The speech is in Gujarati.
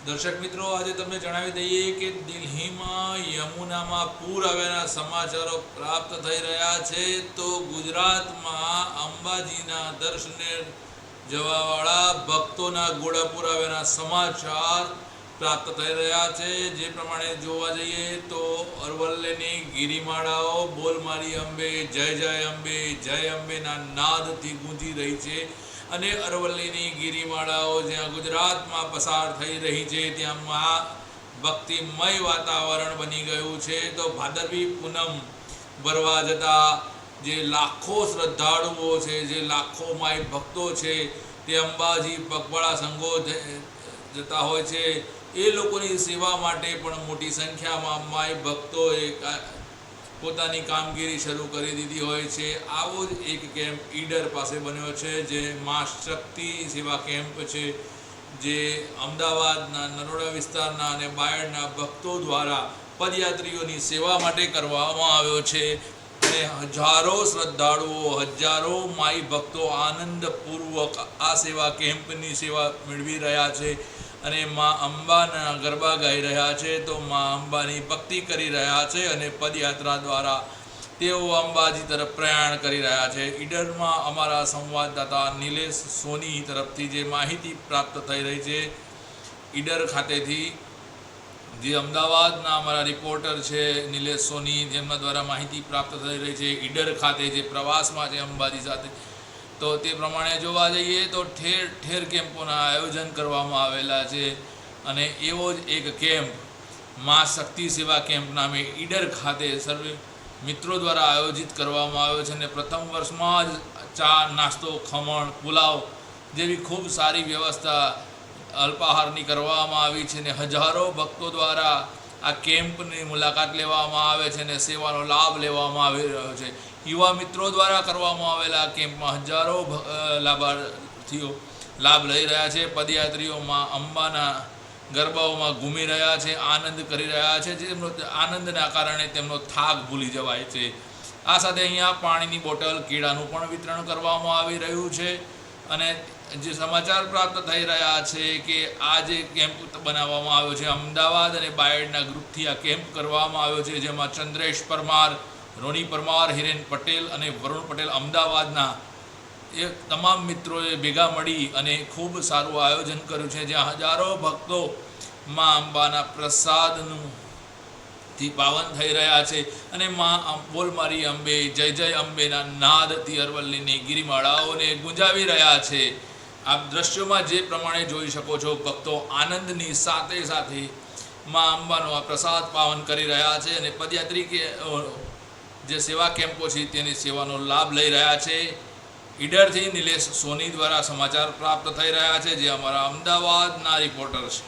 દર્શક મિત્રો, આજે તમને જણાવી દઈએ કે દિલ્હીમાં યમુનામાં પૂર આવ્યાના સમાચારો પ્રાપ્ત થઈ રહ્યા છે। તો ગુજરાતમાં અંબાજીના દર્શને જવાવાળા ભક્તોના ઘોડાપુર આવ્યાના સમાચાર પ્રાપ્ત થઈ રહ્યા છે। જે પ્રમાણે જોવા જઈએ તો અરવલ્લીની ગિરિમાળાઓ બોલ મારી અંબે જય જય અંબે જય અંબેના નાદથી ગૂંજી રહી છે અને અરવલ્લીની ગિરિમાળાઓ જ્યાં ગુજરાતમાં પસાર થઈ રહી છે ત્યાં ભક્તિમય વાતાવરણ બની ગયું છે। તો ભાદરવી પૂનમ ભરવા જતા જે લાખો શ્રદ્ધાળુઓ છે, જે લાખો માય ભક્તો છે, તે અંબાજી પગપાળા સંઘો જતા હોય છે। એ લોકોની સેવા માટે પણ મોટી સંખ્યામાં માય ભક્તોએ પોતાની કામગીરી શરૂ કરી દીધી હોય છે। આવો જ એક કેમ્પ ઈડર પાસે બન્યો છે, જે મા શક્તિ સેવા કેમ્પ છે, જે અમદાવાદના નરોડા વિસ્તારના અને બાયડના ભક્તો દ્વારા પદયાત્રીઓની સેવા માટે કરવામાં આવ્યો છે અને હજારો શ્રદ્ધાળુઓ, હજારો માઈ ભક્તો આનંદપૂર્વક આ સેવા કેમ્પની સેવા મેળવી રહ્યા છે અને મા અંબાના ગરબા ગાઈ રહ્યા છે। તો મા અંબાની ભક્તિ કરી રહ્યા છે અને પદયાત્રા દ્વારા તેઓ અંબાજી તરફ પ્રયાણ કરી રહ્યા છે। ઈડરમાં અમારા સંવાદદાતા નિલેશ સોની તરફથી જે માહિતી પ્રાપ્ત થઈ રહી છે, ઈડર ખાતેથી જે અમદાવાદના અમારા રિપોર્ટર છે નિલેશ સોની, જેમના દ્વારા માહિતી પ્રાપ્ત થઈ રહી છે ઈડર ખાતે જે પ્રવાસમાં છે અંબાજી સાથે, તો તે પ્રમાણે જોવા જઈએ તો ઠેર ઠેર કેમ્પોના આયોજન કરવામાં આવેલા છે અને એવો જ એક કેમ્પ મા શક્તિ સેવા કેમ્પ નામે ઈડર ખાતે સર્વે મિત્રો દ્વારા આયોજિત કરવામાં આવ્યો છે અને પ્રથમ વર્ષમાં જ ચા, નાસ્તો, ખમણ, પુલાવ જેવી ખૂબ સારી વ્યવસ્થા અલ્પાહારની કરવામાં આવી છે અને હજારો ભક્તો દ્વારા આ કેમ્પની મુલાકાત લેવામાં આવે છે અને સેવાનો લાભ લેવામાં આવી રહ્યો છે। યુવા મિત્રો દ્વારા કરવામાં આવેલા કેમ્પમાં હજારો લાભાર્થીઓ લાભ લઈ રહ્યા છે। પદયાત્રીઓમાં અંબાના ગરબાઓમાં ઘૂમી રહ્યા છે, આનંદ કરી રહ્યા છે, જેમનો આનંદના કારણે તેમનો થાક ભૂલી જવાય છે। આ સાથે અહીંયા પાણીની બોટલ, કેળાનું પણ વિતરણ કરવામાં આવી રહ્યું છે અને જે સમાચાર પ્રાપ્ત થઈ રહ્યા છે કે આ જે કેમ્પ બનાવવામાં આવ્યો છે, અમદાવાદ અને બાયડના ગ્રુપથી આ કેમ્પ કરવામાં આવ્યો છે, જેમાં ચંદ્રેશ પરમાર, રોની પરમાર, હિરેન પટેલ અને વરુણ પટેલ અમદાવાદના એ તમામ મિત્રોએ ભેગા મળી અને ખૂબ સારું આયોજન કર્યું છે, જ્યાં હજારો ભક્તો મા અંબાના પ્રસાદનું થી પાવન થઈ રહ્યા છે અને મા બોલ મારી અંબે જય જય અંબેના નાદથી અરવલ્લીની ગિરિમાળાઓને ગુંજાવી રહ્યા છે। આપ દ્રશ્યોમાં જે પ્રમાણે જોઈ શકો છો, ભક્તો આનંદની સાથે સાથે મા અંબાનો આ પ્રસાદ પાવન કરી રહ્યા છે અને પદયાત્રી કે જે સેવા કેમ્પો છે તેની સેવાનો લાભ લઈ રહ્યા છે। ઈડરથી નિલેશ સોની દ્વારા સમાચાર પ્રાપ્ત થઈ રહ્યા છે, જે અમારા અમદાવાદના રિપોર્ટર છે।